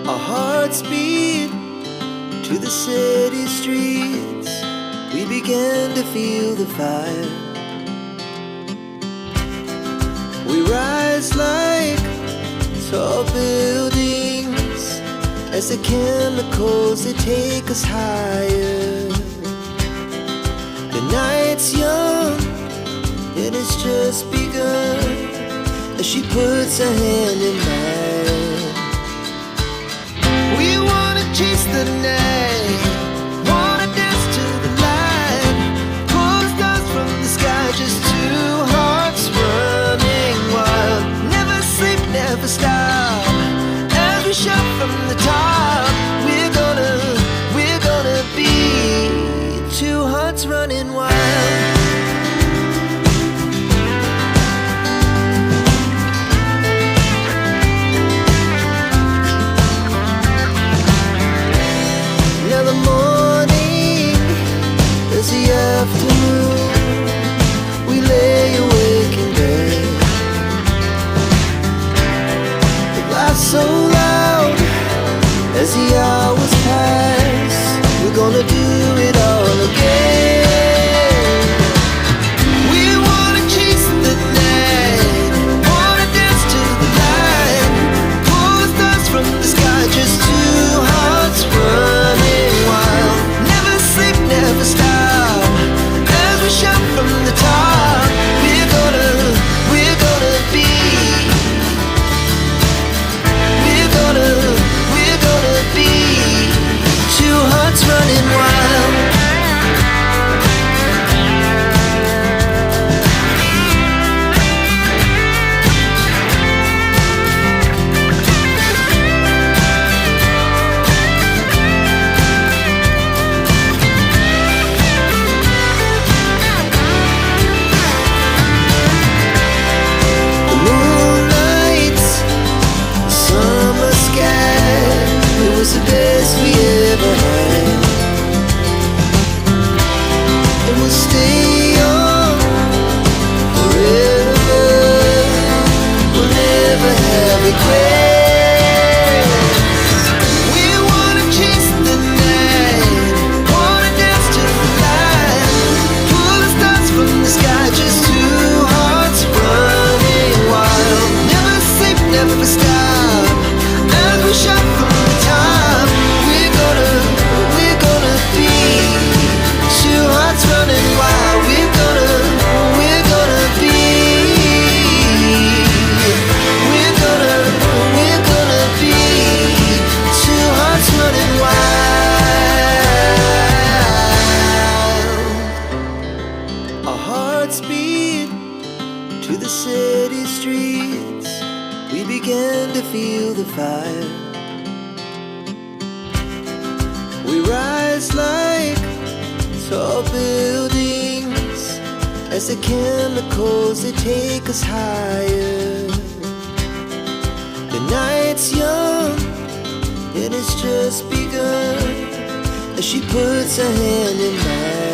Our hearts beat to the city streets. We began to feel the fire. We rise like tall buildings as the chemicals, they take us higher. The night's young and it's just begun as she puts her hand in mine. We wanna chase the night, wanna dance to the light, pull the stars from the sky, just two hearts running wild. Never sleep, never stop, as we shout from the top. We're gonna be two hearts running wild. Afternoon, we lay awake in bed. The laughs so loud as the hours pass. We're gonna do it all again. We wanna chase the night, wanna dance to the light, pull the stars from the sky, just two hearts running wild. Never sleep, never stop, shout from the top. We're gonna be, we're gonna be two hearts running wild. The best we ever had, and we'll stay on forever. We'll never have regrets. We wanna chase the night, wanna dance to the light, pull the stars from the sky, just two hearts running wild. Never sleep, never stop, as we shout from the top. Running wild, we're gonna be, we're gonna be two hearts running wild. Our hearts beat to the city streets. We began to feel the fire. We rise like tall buildings as the chemicals, they take us higher. The night's young and it's just begun as she puts her hand in mine.